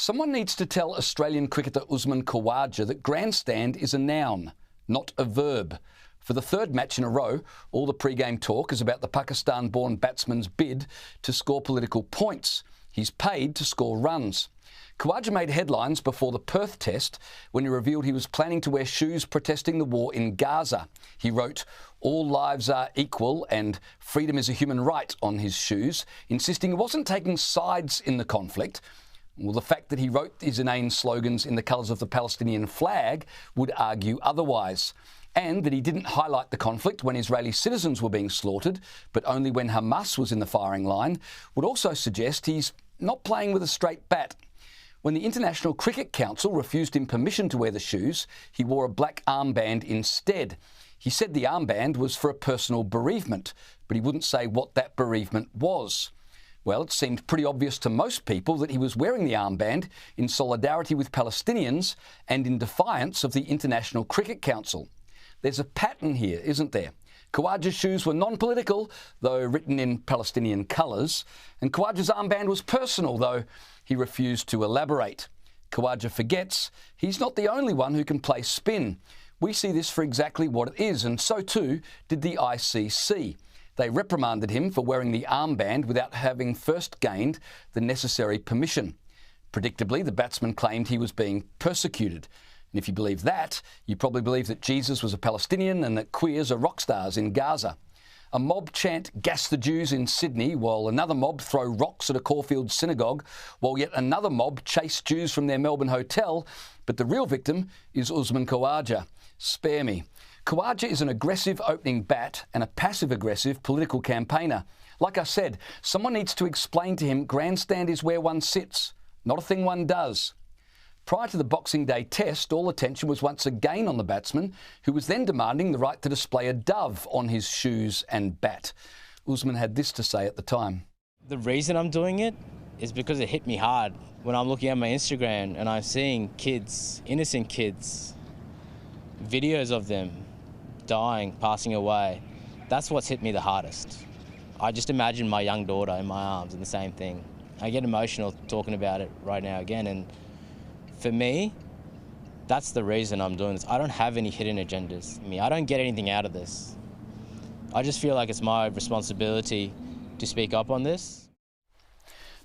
Someone needs to tell Australian cricketer Usman Khawaja that grandstand is a noun, not a verb. For the third match in a row, all the pre-game talk is about the Pakistan-born batsman's bid to score political points. He's paid to score runs. Khawaja made headlines before the Perth Test when he revealed he was planning to wear shoes protesting the war in Gaza. He wrote, "All lives are equal and freedom is a human right" on his shoes, insisting he wasn't taking sides in the conflict. Well, the fact that he wrote his inane slogans in the colours of the Palestinian flag would argue otherwise. And that he didn't highlight the conflict when Israeli citizens were being slaughtered, but only when Hamas was in the firing line, would also suggest he's not playing with a straight bat. When the International Cricket Council refused him permission to wear the shoes, he wore a black armband instead. He said the armband was for a personal bereavement, but he wouldn't say what that bereavement was. Well, it seemed pretty obvious to most people that he was wearing the armband in solidarity with Palestinians and in defiance of the International Cricket Council. There's a pattern here, isn't there? Khawaja's shoes were non-political, though written in Palestinian colours, and Khawaja's armband was personal, though he refused to elaborate. Khawaja forgets he's not the only one who can play spin. We see this for exactly what it is, and so too did the ICC. They reprimanded him for wearing the armband without having first gained the necessary permission. Predictably, the batsman claimed he was being persecuted. And if you believe that, you probably believe that Jesus was a Palestinian and that queers are rock stars in Gaza. A mob chant "Gas the Jews" in Sydney, while another mob throw rocks at a Caulfield synagogue, while yet another mob chase Jews from their Melbourne hotel. But the real victim is Usman Khawaja. Spare me. Khawaja is an aggressive opening bat and a passive-aggressive political campaigner. Like I said, someone needs to explain to him grandstand is where one sits, not a thing one does. Prior to the Boxing Day Test, all attention was once again on the batsman, who was then demanding the right to display a dove on his shoes and bat. Usman had this to say at the time. The reason I'm doing it is because it hit me hard when I'm looking at my Instagram and I'm seeing kids, innocent kids, videos of them dying, passing away. That's what's hit me the hardest. I just imagine my young daughter in my arms and the same thing. I get emotional talking about it right now again, and for me, that's the reason I'm doing this. I don't have any hidden agendas. I don't get anything out of this. I just feel like it's my responsibility to speak up on this.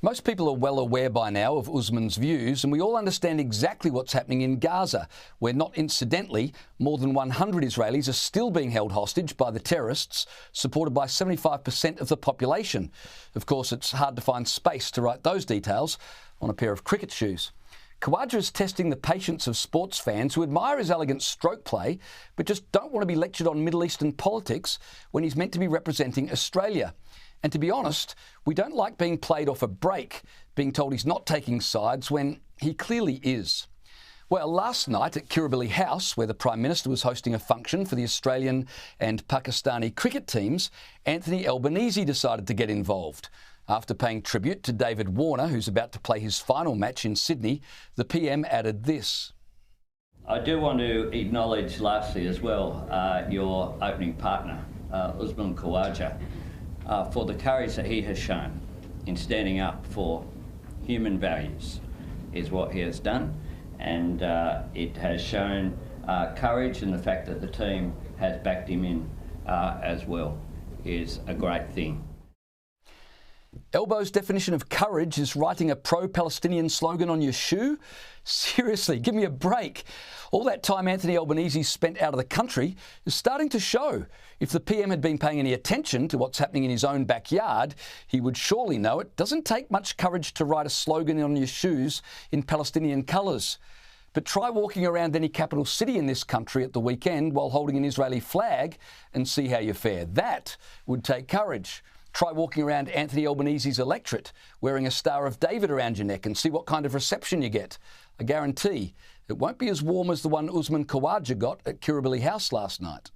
Most people are well aware by now of Usman's views, and we all understand exactly what's happening in Gaza, where not incidentally, more than 100 Israelis are still being held hostage by the terrorists, supported by 75% of the population. Of course, it's hard to find space to write those details on a pair of cricket shoes. Khawaja is testing the patience of sports fans who admire his elegant stroke play, but just don't want to be lectured on Middle Eastern politics when he's meant to be representing Australia. And to be honest, we don't like being played off a break, being told he's not taking sides when he clearly is. Well, last night at Kirribilli House, where the Prime Minister was hosting a function for the Australian and Pakistani cricket teams, Anthony Albanese decided to get involved. After paying tribute to David Warner, who's about to play his final match in Sydney, the PM added this. I do want to acknowledge lastly as well your opening partner, Usman Khawaja, for the courage that he has shown in standing up for human values is what he has done, and it has shown courage, and the fact that the team has backed him in as well is a great thing. Elbow's definition of courage is writing a pro-Palestinian slogan on your shoe? Seriously, give me a break. All that time Anthony Albanese spent out of the country is starting to show. If the PM had been paying any attention to what's happening in his own backyard, he would surely know it doesn't take much courage to write a slogan on your shoes in Palestinian colours. But try walking around any capital city in this country at the weekend while holding an Israeli flag and see how you fare. That would take courage. Try walking around Anthony Albanese's electorate wearing a Star of David around your neck and see what kind of reception you get. I guarantee it won't be as warm as the one Usman Khawaja got at Kirribilli House last night.